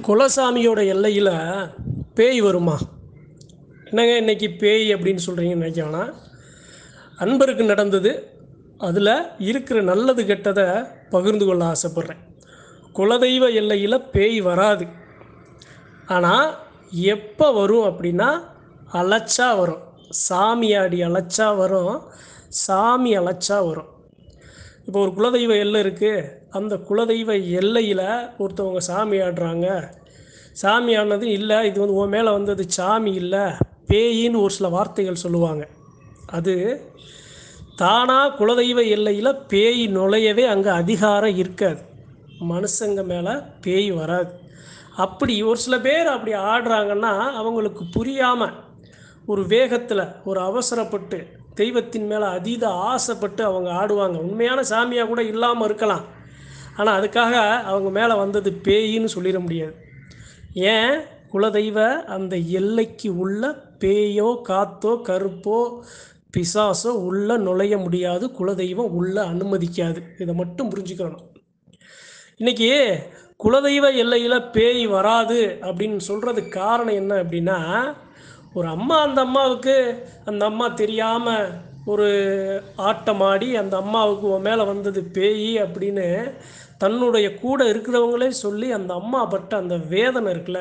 குலசாமியோட எல்லையில் பேய் வருமா? என்னங்க இன்றைக்கி பேய் அப்படின்னு சொல்கிறீங்கன்னு நினைக்கவேனா. அன்பருக்கு நடந்தது, அதில் இருக்கிற நல்லது கெட்டதை பகிர்ந்து கொள்ள ஆசைப்பட்றேன். குலதெய்வ எல்லையில் பேய் வராது. ஆனால் எப்போ வரும் அப்படின்னா, அழைச்சா வரும். சாமியாடி அழைச்சா வரும், சாமி அழைச்சா வரும். இப்போ ஒரு குலதெய்வ எல்லை இருக்குது. அந்த குலதெய்வ எல்லையில் ஒருத்தவங்க சாமி ஆடுறாங்க. சாமி ஆடினது இல்லை, இது வந்து உன் மேலே வந்தது சாமி இல்லை, பேயின்னு ஒரு சில வார்த்தைகள் சொல்லுவாங்க. அது தானாக குலதெய்வ எல்லையில் பேய் நுழையவே அங்கே அதிகாரம் இருக்காது. மனுஷங்க மேலே பேய் வராது. அப்படி ஒரு சில பேர் அப்படி ஆடுறாங்கன்னா அவங்களுக்கு புரியாமல் ஒரு வேகத்தில் ஒரு அவசரப்பட்டு தெய்வத்தின் மேலே அதீத ஆசைப்பட்டு அவங்க ஆடுவாங்க. உண்மையான சாமியாக கூட இல்லாமல் இருக்கலாம். ஆனால் அதுக்காக அவங்க மேலே வந்தது பேயின்னு சொல்லிட முடியாது. ஏன்? குலதெய்வ அந்த எல்லைக்கு உள்ள பேயோ காத்தோ கருப்போ பிசாசோ உள்ளே நுழைய முடியாது. குலதெய்வம் உள்ளே அனுமதிக்காது. இதை மட்டும் புரிஞ்சுக்கணும். இன்றைக்கி குலதெய்வ எல்லையில் பேய் வராது அப்படின்னு சொல்கிறதுக்கு காரணம் என்ன அப்படின்னா, ஒரு அம்மா அந்த அம்மாவுக்கு அந்த அம்மா தெரியாமல் ஒரு ஆட்டமாடி அந்த அம்மாவுக்கு உன் மேலே வந்தது பேய் அப்படின்னு தன்னுடைய கூட இருக்கிறவங்களே சொல்லி அந்த அம்மா பட்ட அந்த வேதனை இருக்குல்ல,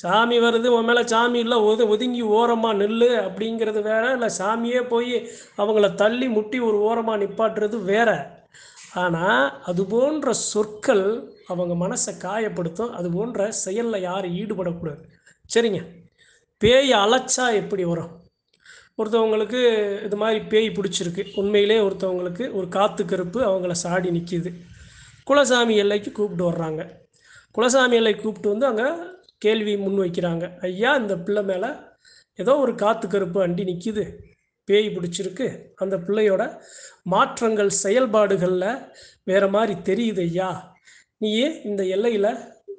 சாமி வருது உன் மேலே சாமி இல்லை ஒதுங்கி ஓரமாக நில்லு அப்படிங்கிறது வேற, இல்லை சாமியே போய் அவங்கள தள்ளி முட்டி ஒரு ஓரமாக நிப்பாட்டுறது வேற. ஆனால் அது போன்ற சொற்கள் அவங்க மனசை காயப்படுத்தும். அது போன்ற செயலில் யாரும் ஈடுபடக்கூடாது. சரிங்க, பேய் அழைச்சா எப்படி வரும்? ஒருத்தவங்களுக்கு இது மாதிரி பேய் பிடிச்சிருக்கு, உண்மையிலே ஒருத்தவங்களுக்கு ஒரு காற்று கருப்பு அவங்கள சாடி நிற்கிது. குலசாமி எல்லைக்கு கூப்பிட்டு வர்றாங்க. குலசாமி எல்லை கூப்பிட்டு வந்து அங்கே கேள்வி முன் வைக்கிறாங்க. ஐயா, இந்த பிள்ளை மேலே ஏதோ ஒரு காற்று கருப்பு அண்டி நிற்கிது, பேய் பிடிச்சிருக்கு, அந்த பிள்ளையோட மாற்றங்கள் செயல்பாடுகளில் வேறு மாதிரி தெரியுது ஐயா, நீயே இந்த எல்லையில்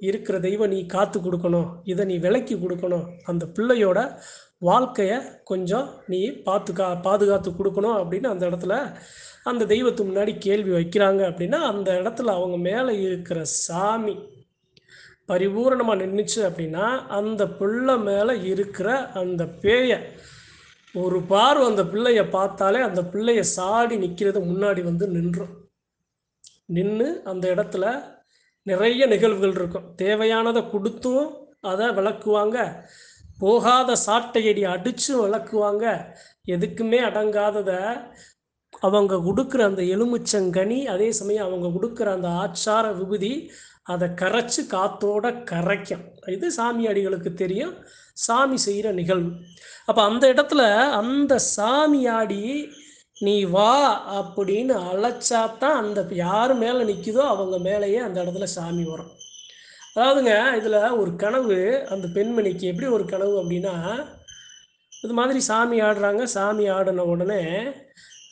இருக்கிற தெய்வம் நீ காத்து கொடுக்கணும், இதை நீ விலக்கி கொடுக்கணும், அந்த பிள்ளையோட வாழ்க்கையை கொஞ்சம் நீ பாதுகாத்து கொடுக்கணும் அப்படின்னு அந்த இடத்துல அந்த தெய்வத்து முன்னாடி கேள்வி வைக்கிறாங்க. அப்படின்னா அந்த இடத்துல அவங்க மேலே இருக்கிற சாமி பரிபூரணமாக நின்றுச்சு அப்படின்னா அந்த பிள்ளை மேலே இருக்கிற அந்த பேயை ஒரு பார்வை அந்த பிள்ளையை பார்த்தாலே அந்த பிள்ளையை சாடி நிற்கிறது முன்னாடி வந்து நின்று அந்த இடத்துல நிறைய நிகழ்வுகள் இருக்கும். தேவையானதை கொடுத்தும் அதை விளக்குவாங்க, போகாத சாட்டையடி அடித்தும் விளக்குவாங்க. எதுக்குமே அடங்காததை அவங்க கொடுக்குற அந்த எலுமிச்சங்கனி, அதே சமயம் அவங்க கொடுக்குற அந்த ஆச்சார விபூதி அதை கரைச்சி காத்தோட கரைக்கும். இது சாமியாடிகளுக்கு தெரியும், சாமி செய்கிற நிகழ்வு. அப்போ அந்த இடத்துல அந்த சாமியாடி நீ வா அப்படின்னு அழைச்சாதான் அந்த யார் மேலே நிற்குதோ அவங்க மேலேயே அந்த இடத்துல சாமி வரும். அதாவதுங்க, இதில் ஒரு கனவு அந்த பெண்மணிக்கு எப்படி ஒரு கனவு அப்படின்னா, இது மாதிரி சாமி ஆடுறாங்க. சாமி ஆடின உடனே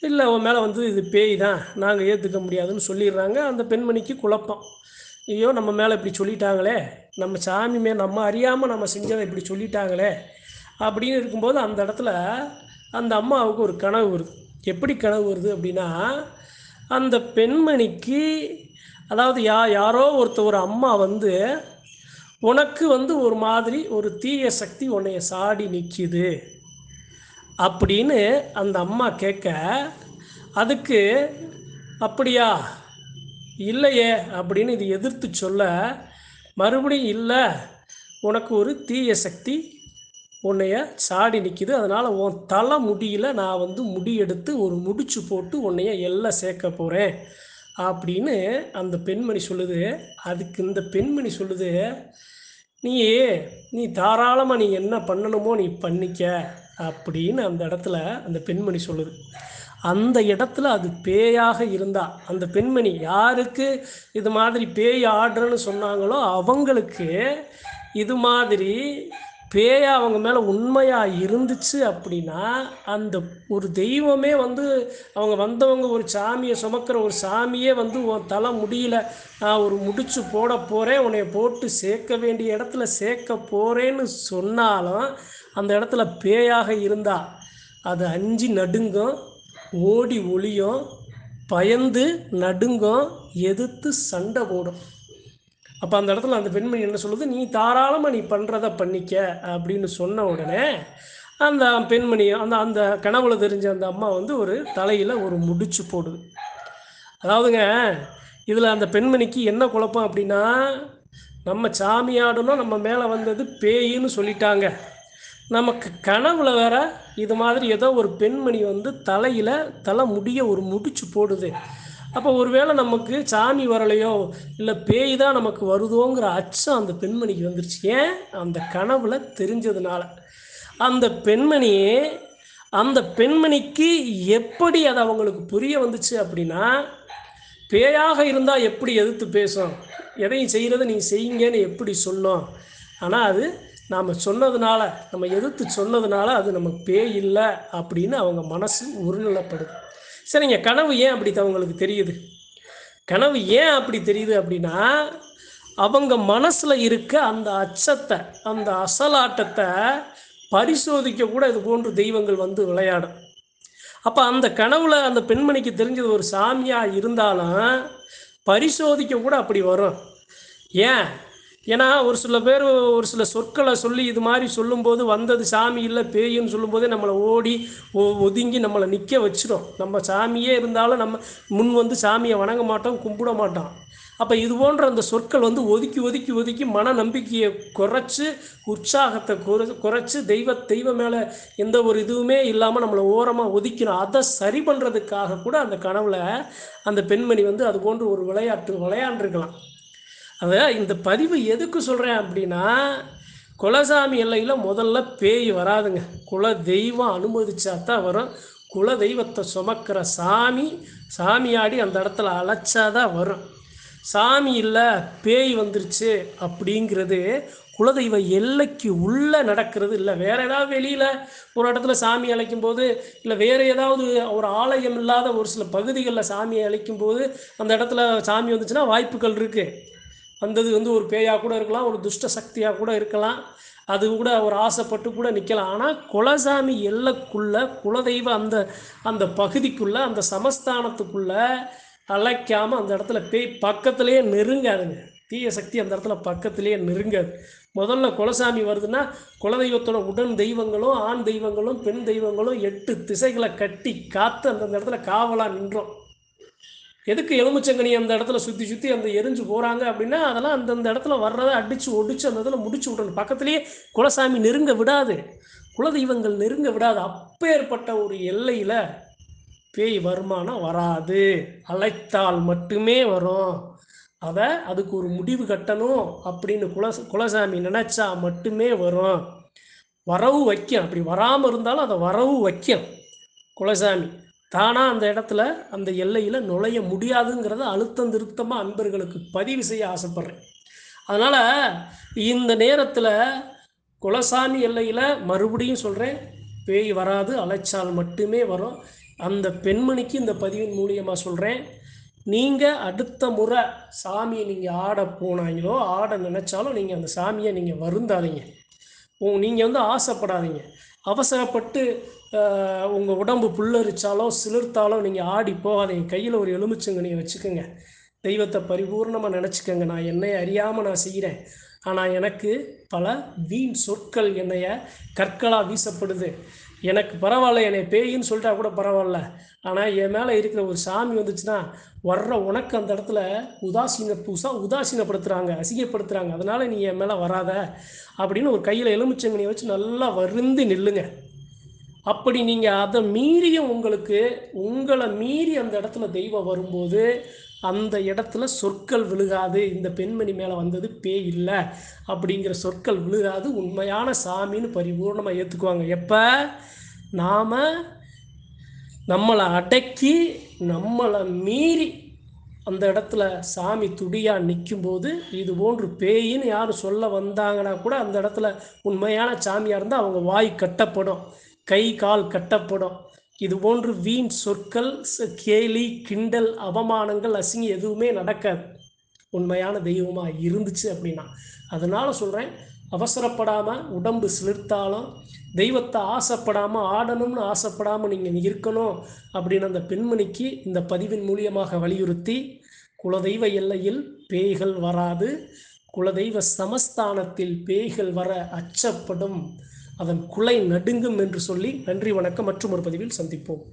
இல்லை உன் மேலே வந்து இது பேய் தான், நாங்கள் ஏற்றுக்க முடியாதுன்னு சொல்லிடுறாங்க. அந்த பெண்மணிக்கு குழப்பம். ஐயோ, நம்ம மேலே இப்படி சொல்லிட்டாங்களே, நம்ம சாமி மேலே நம்ம அறியாமல் நம்ம செஞ்சதை இப்படி சொல்லிட்டாங்களே அப்படின்னு இருக்கும்போது அந்த இடத்துல அந்த அம்மாவுக்கு ஒரு கனவு வருது. எப்படி கனவு வருது அப்படின்னா, அந்த பெண்மணிக்கு அதாவது யாரோ ஒரு அம்மா வந்து உனக்கு வந்து ஒரு மாதிரி ஒரு தீய சக்தி உன்னைய சாடி நிற்கிது அப்படின்னு அந்த அம்மா கேட்க, அதுக்கு அப்படியா இல்லையே அப்படின்னு இது எதிர்த்து சொல்ல, மறுபடியும் இல்லை, உனக்கு ஒரு தீய சக்தி உன்னைய சாடி நிற்கிது, அதனால் உன் தலை முடியில் நான் வந்து முடி எடுத்து ஒரு முடிச்சு போட்டு உன்னைய எல்லாம் சேர்க்க போகிறேன் அப்படின்னு அந்த பெண்மணி சொல்லுது. அதுக்கு இந்த பெண்மணி சொல்லுது, நீ தாராளமாக நீ என்ன பண்ணணுமோ நீ பண்ணிக்க அப்படின்னு அந்த இடத்துல அந்த பெண்மணி சொல்லுது. அந்த இடத்துல அது பேயாக இருந்தால் அந்த பெண்மணி யாருக்கு இது மாதிரி பேய் ஆடுறன்னு சொன்னாங்களோ அவங்களுக்கு இது மாதிரி பேயா அவங்க மேலே உண்மையாக இருந்துச்சு அப்படின்னா, அந்த ஒரு தெய்வமே வந்து அவங்க வந்தவங்க ஒரு சாமியை சுமக்கிற ஒரு சாமியே வந்து உன் தலை முடியல நான் ஒரு முடிச்சு போட போகிறேன், உன்னை போட்டு சேர்க்க வேண்டிய இடத்துல சேர்க்க போகிறேன்னு சொன்னாலும் அந்த இடத்துல பேயாக இருந்தால் அது அஞ்சு நடுங்கும், ஓடி ஒளியும், பயந்து நடுங்கும், எதிர்த்து சண்டை போடும். அப்போ அந்த இடத்துல அந்த பெண்மணி என்ன சொல்லுது, நீ தாராளமாக நீ பண்ணுறத பண்ணிக்க அப்படின்னு சொன்ன உடனே அந்த பெண்மணி அந்த அந்த கனவுல தெரிஞ்ச அந்த அம்மா வந்து ஒரு தலையில் ஒரு முடிச்சு போடுது. அதாவதுங்க, இதில் அந்த பெண்மணிக்கு என்ன குழப்பம் அப்படின்னா, நம்ம சாமி ஆடணும், நம்ம மேலே வந்தது பேயின்னு சொல்லிட்டாங்க. நமக்கு கனவுல வேற இது மாதிரி ஏதோ ஒரு பெண்மணி வந்து தலையில் தலை முடிய ஒரு முடிச்சு போடுது. அப்போ ஒருவேளை நமக்கு சாமி வரலையோ, இல்லை பேய் தான் நமக்கு வருதோங்கிற அச்சம் அந்த பெண்மணிக்கு வந்துருச்சு. ஏன்? அந்த கனவுல தெரிஞ்சதுனால. அந்த பெண்மணி அந்த பெண்மணிக்கு எப்படி அது அவங்களுக்கு புரிய வந்துச்சு அப்படின்னா, பேயாக இருந்தால் எப்படி எதிர்த்து பேசும், எதையும் செய்கிறத நீங்கள் செய்யுங்கன்னு எப்படி சொல்லும். ஆனால் அது நாம் சொன்னதுனால, நம்ம எதிர்த்து சொன்னதுனால அது நம்ம பேய் இல்லை அப்படின்னு அவங்க மனசு ஒருநிலைப்படுது. சரிங்க, கனவு ஏன் அப்படி அவங்களுக்கு தெரியுது? கனவு ஏன் அப்படி தெரியுது அப்படின்னா, அவங்க மனசில் இருக்க அந்த அச்சத்தை, அந்த அசலாட்டத்தை பரிசோதிக்க கூட இது போன்று தெய்வங்கள் வந்து விளையாடும். அப்போ அந்த கனவுல அந்த பெண்மணிக்கு தெரிஞ்சது ஒரு சாமியாக இருந்தாலும் பரிசோதிக்க கூட அப்படி வரும். ஏன்? ஏன்னா ஒரு சில பேர் ஒரு சில சொற்களை சொல்லி இது மாதிரி சொல்லும்போது வந்தது சாமி இல்லை பேயின்னு சொல்லும்போதே நம்மளை ஓடி ஒதுங்கி நம்மளை நிற்க வச்சிடும். நம்ம சாமியே இருந்தாலும் நம்ம முன் வந்து சாமியை வணங்க மாட்டோம், கும்பிட மாட்டோம். அப்போ இது போன்ற அந்த சொற்கள் வந்து ஒதுக்கி ஒதுக்கி ஒதுக்கி மன நம்பிக்கையை குறைச்சி, உற்சாகத்தை குறைச்சி தெய்வம் மேலே எந்த ஒரு இதுவுமே இல்லாமல் நம்மளை ஓரமாக ஒதுக்கணும். அதை சரி பண்ணுறதுக்காக கூட அந்த கனவுல அந்த பெண்மணி வந்து அது போன்ற ஒரு விளையாட்டு விளையாண்டுருக்கலாம். அதை இந்த பதிவு எதுக்கு சொல்கிறேன் அப்படின்னா, குலசாமி எல்லையில் முதல்ல பேய் வராதுங்க. குல தெய்வம் அனுமதிச்சா தான் வரும். குல தெய்வத்தை சுமக்கிற சாமியாடி அந்த இடத்துல அழைச்சாதான் வரும். சாமி இல்லை பேய் வந்துருச்சு அப்படிங்கிறது குலதெய்வ எல்லைக்கு உள்ளே நடக்கிறது இல்லை. வேறு ஏதாவது வெளியில் ஒரு இடத்துல சாமி அழைக்கும் போது, இல்லை வேறு ஏதாவது ஒரு ஆலயம் இல்லாத ஒரு சில பகுதிகளில் சாமியை அழைக்கும் போது அந்த இடத்துல சாமி வந்துச்சுன்னா வாய்ப்புகள் இருக்குது. வந்தது வந்து ஒரு பேயாக கூட இருக்கலாம், ஒரு துஷ்ட சக்தியாக கூட இருக்கலாம், அது கூட ஒரு ஆசைப்பட்டு கூட நிற்கலாம். ஆனால் குலசாமி எல்லைக்குள்ளே குலதெய்வ அந்த அந்த பகுதிக்குள்ளே அந்த சமஸ்தானத்துக்குள்ளே அழைக்காமல் அந்த இடத்துல பேய் பக்கத்துலேயே நெருங்காதுங்க. தீய சக்தி அந்த இடத்துல பக்கத்துலேயே நெருங்காது. முதல்ல குலசாமி வருதுன்னா குலதெய்வத்தோட உடன் தெய்வங்களும் ஆண் தெய்வங்களும் பெண் தெய்வங்களும் 8 திசைகளை கட்டி காத்து அந்த இடத்துல காவலாக நின்றோம். எதுக்கு எலுமிச்சங்கனி அந்த இடத்துல சுற்றி சுற்றி அந்த எரிஞ்சு போகிறாங்க அப்படின்னா, அதெல்லாம் அந்தந்த இடத்துல வர்றதை அடித்து ஒடிச்சு அந்த இடத்துல முடிச்சு விடணும். பக்கத்துலேயே குலசாமி நெருங்க விடாது, குலதெய்வங்கள் நெருங்க விடாது. அப்பேற்பட்ட ஒரு எல்லையில் பேய் வருமானம் வராது, அழைத்தால் மட்டுமே வரும். அதுக்கு ஒரு முடிவு கட்டணும் அப்படின்னு குலசாமி நினச்சா மட்டுமே வரும். வரவு வைக்கும். அப்படி வராமல் இருந்தாலும் அதை வரவு வைக்கும். குலசாமி தானாக அந்த இடத்துல அந்த எல்லையில் நுழைய முடியாதுங்கிறத அழுத்தம் திருத்தமாக அன்பர்களுக்கு பதிவு செய்ய ஆசைப்பட்றேன். அதனால் இந்த நேரத்தில் குலசாமி எல்லையில் மறுபடியும் சொல்கிறேன், பேய் வராது, அழைச்சால் மட்டுமே வரும். அந்த பெண்மணிக்கு இந்த பதிவின் மூலியமாக சொல்கிறேன், நீங்கள் அடுத்த முறை சாமியை நீங்கள் ஆட போனாங்களோ ஆட நினச்சாலும் நீங்கள் அந்த சாமியை நீங்கள் வருந்தாதீங்க. நீங்கள் வந்து ஆசைப்படாதீங்க. அவசரப்பட்டு உங்கள் உடம்பு புல்லரிச்சாலோ சிலிர்த்தாலோ நீங்கள் ஆடி போகாதீங்க. கையில் ஒரு எலுமிச்சங்கனியை வச்சுக்கோங்க. தெய்வத்தை பரிபூர்ணமாக நினச்சிக்கோங்க. நான் என்னை அறியாமல் நான் செய்கிறேன், ஆனால் எனக்கு பல வீண் சொற்கள் என்னைய கற்களாக வீசப்படுது. எனக்கு பரவாயில்ல, என்னை பேயின்னு சொல்லிட்டா கூட பரவாயில்ல, ஆனால் என் மேலே இருக்கிற ஒரு சாமி வந்துச்சுன்னா வர்ற உனக்கு அந்த இடத்துல உதாசீனப்படுத்துகிறாங்க, அசிங்கப்படுத்துகிறாங்க. அதனால் நீ என் மேலே வராத அப்படின்னு ஒரு கையில் எலுமிச்சங்கனியை வச்சு நல்லா வருந்தி நில்லுங்க. அப்படி நீங்கள் அதை மீறியும் உங்களை மீறி அந்த இடத்துல தெய்வம் வரும்போது அந்த இடத்துல சொற்கள் விழுகாது. இந்த பெண்மணி மேலே வந்தது பேய் இல்லை அப்படிங்கிற சொற்கள் விழுகாது. உண்மையான சாமின்னு பரிபூர்ணமாக ஏற்றுக்குவாங்க. எப்போ நாம் நம்மளை அடக்கி நம்மளை மீறி அந்த இடத்துல சாமி துடியாக நிற்கும்போது, இது போன்று பேயின்னு யாரும் சொல்ல வந்தாங்கன்னா கூட அந்த இடத்துல உண்மையான சாமியாக இருந்தால் அவங்க வாய் கட்டப்படும், கை கால் கட்டப்படும். இது போன்று வீண் சொற்கள், கேலி, கிண்டல், அவமானங்கள், அசிங்கம் எதுவுமே நடக்காது உண்மையான தெய்வமாக இருந்துச்சு அப்படின்னா. அதனால் சொல்கிறேன், அவசரப்படாமல் உடம்பு சிலிர்த்தாலும் தெய்வத்தை ஆசைப்படாமல் ஆடணும்னு ஆசைப்படாமல் நீங்கள் இருக்கணும் அப்படின்னு அந்த பெண்மணிக்கு இந்த பதிவின் மூலியமாக வலியுறுத்தி, குலதெய்வ எல்லையில் பேய்கள் வராது, குலதெய்வ சமஸ்தானத்தில் பேய்கள் வர அச்சப்படும், அதன் குலை நடுங்கும் என்று சொல்லி நன்றி வணக்கம். மற்றும் ஒரு பதிவில் சந்திப்போம்.